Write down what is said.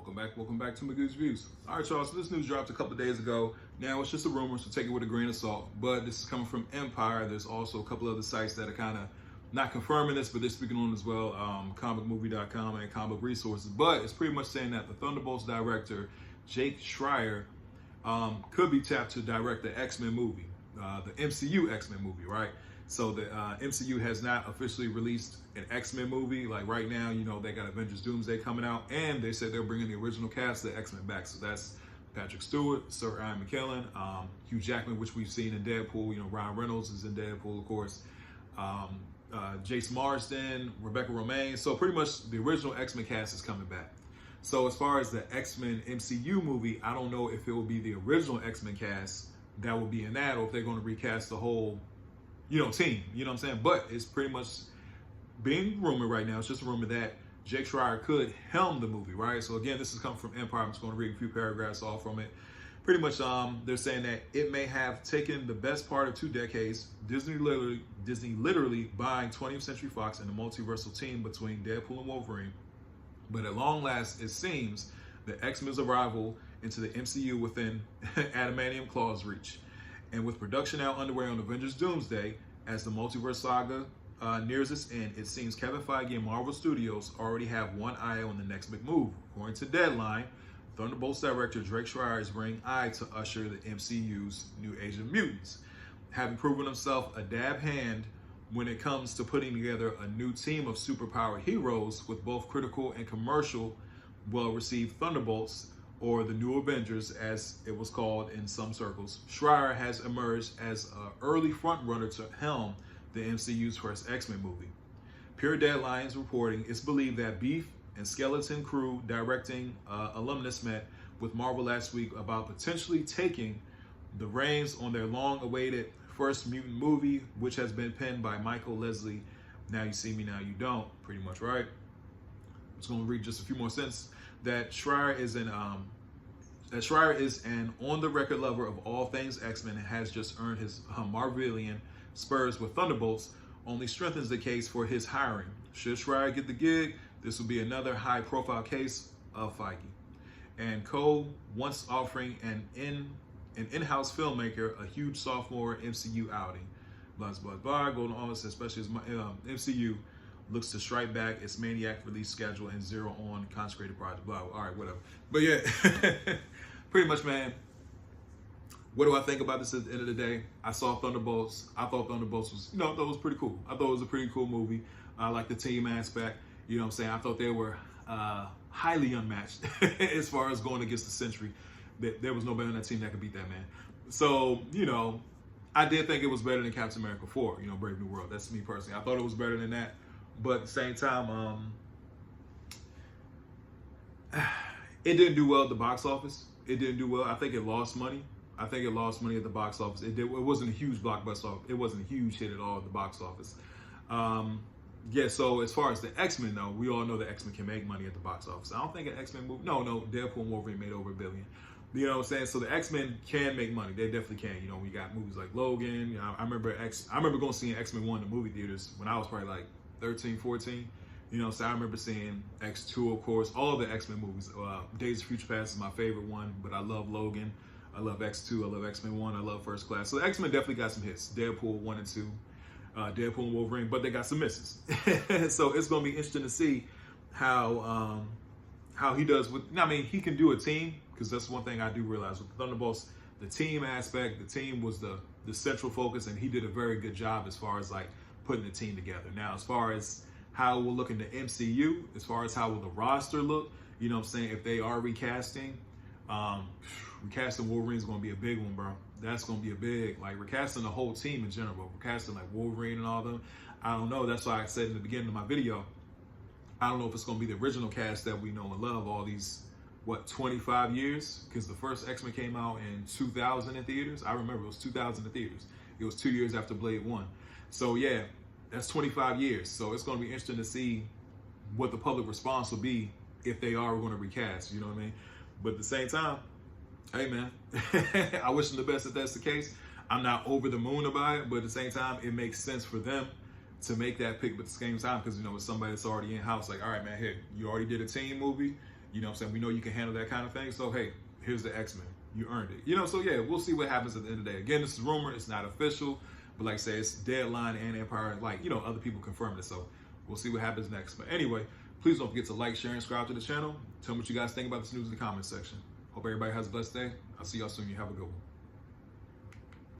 Welcome back to Magoo's Views. All right, y'all, so this news dropped a couple of days ago. Now, it's just a rumor, so take it with a grain of salt. But this is coming from Empire. There's also a couple other sites that are kind of not confirming this, but they're speaking on it as well, comicmovie.com and Comic Resources. But it's pretty much saying that the Thunderbolts director, Jake Schreier, could be tapped to direct the X-Men movie, the MCU X-Men movie, right? So the MCU has not officially released an X-Men movie. Like right now, you know, they got Avengers Doomsday coming out, and they said they're bringing the original cast of the X-Men back. So that's Patrick Stewart, Sir Ian McKellen, Hugh Jackman, which we've seen in Deadpool. You know, Ryan Reynolds is in Deadpool, of course. Jace Marsden, Rebecca Romaine. So pretty much the original X-Men cast is coming back. So as far as the X-Men MCU movie, I don't know if it will be the original X-Men cast that will be in that, or if they're going to recast the whole, you know, team. You know what I'm saying? But it's pretty much being rumored right now. It's just a rumor that Jake Schreier could helm the movie, right? So again, this is coming from Empire. I'm just going to read a few paragraphs off from it. Pretty much, they're saying that it may have taken the best part of 2 decades, Disney literally buying 20th Century Fox and the multiversal team between Deadpool and Wolverine. But at long last, it seems the X-Men's arrival into the MCU within Adamantium Claw's reach. And with production now underway on Avengers Doomsday, as the multiverse saga nears its end, it seems Kevin Feige and Marvel Studios already have one eye on the next big move. According to Deadline, Thunderbolts director Jake Schreier is bringing eye to usher the MCU's new Age of Mutants. Having proven himself a dab hand when it comes to putting together a new team of superpowered heroes with both critical and commercial well-received Thunderbolts, or the New Avengers as it was called in some circles, Schreier has emerged as an early frontrunner to helm the MCU's first X-Men movie. Pure Deadline's reporting, it's believed that Beef and Skeleton Crew directing alumnus met with Marvel last week about potentially taking the reins on their long-awaited first mutant movie, which has been penned by Michael Leslie. Now you see me, now you don't, pretty much, right? I'm just going to read just a few more sentences. That Schreier is an on-the-record lover of all things X-Men and has just earned his Marvelian spurs with Thunderbolts, only strengthens the case for his hiring. Should Schreier get the gig, this will be another high-profile case of Feige and co. once offering an in-house filmmaker a huge sophomore MCU outing. Blah, blah, blah. Golden Office, especially as MCU looks to strike back its Maniac release schedule and zero on consecrated project. Blah. All right, whatever. But yeah, pretty much, man. What do I think about this at the end of the day? I saw Thunderbolts. I thought Thunderbolts was, I thought it was pretty cool. I thought it was a pretty cool movie. I like the team aspect. You know what I'm saying? I thought they were highly unmatched as far as going against the Century. There was no better than that team that could beat that, man. So, you know, I did think it was better than Captain America 4, you know, Brave New World. That's me personally. I thought it was better than that. But at the same time, it didn't do well at the box office. It didn't do well. I think it lost money. I think it lost money at the box office. It wasn't a huge blockbuster. It wasn't a huge hit at all at the box office. Yeah, so as far as the X-Men, though, we all know the X-Men can make money at the box office. I don't think an X-Men movie, no, Deadpool and Wolverine made over $1 billion. You know what I'm saying? So the X-Men can make money. They definitely can. You know, we got movies like Logan. You know, I remember going to see X-Men 1 in the movie theaters when I was probably like 13, 14. You know, so I remember seeing X2, of course, all of the X-Men movies. Days of Future Past is my favorite one, but I love Logan. I love X2. I love X-Men 1. I love First Class. So the X-Men definitely got some hits. Deadpool 1 and 2. Deadpool and Wolverine, but they got some misses. So it's going to be interesting to see how he does with, I mean, he can do a team, because that's one thing I do realize with the Thunderbolts, the team aspect, the team was the central focus, and he did a very good job as far as like putting the team together. Now, as far as how we'll look in the MCU, as far as how will the roster look, you know what I'm saying, if they are recasting Wolverine is going to be a big one, bro. That's going to be a big, like, recasting the whole team in general, recasting like Wolverine and all them. I don't know. That's why I said in the beginning of my video, I don't know if it's going to be the original cast that we know and love all these, 25 years? Because the first X-Men came out in 2000 in theaters. I remember it was 2000 in theaters. It was 2 years after Blade 1. So yeah, that's 25 years. So it's going to be interesting to see what the public response will be if they are going to recast, you know what I mean? But at the same time, hey man, I wish them the best if that's the case. I'm not over the moon about it, but at the same time, it makes sense for them to make that pick. But at the same time, because, you know, with somebody that's already in-house, like, all right, man, here, you already did a team movie. You know what I'm saying? We know you can handle that kind of thing. So, hey, here's the X-Men. You earned it. So yeah, we'll see what happens at the end of the day. Again, this is rumor. It's not official. But like I say, it's Deadline and Empire. Like, other people confirmed it. So we'll see what happens next. But anyway, please don't forget to like, share, and subscribe to the channel. Tell me what you guys think about this news in the comments section. Hope everybody has a blessed day. I'll see y'all soon. You have a good one.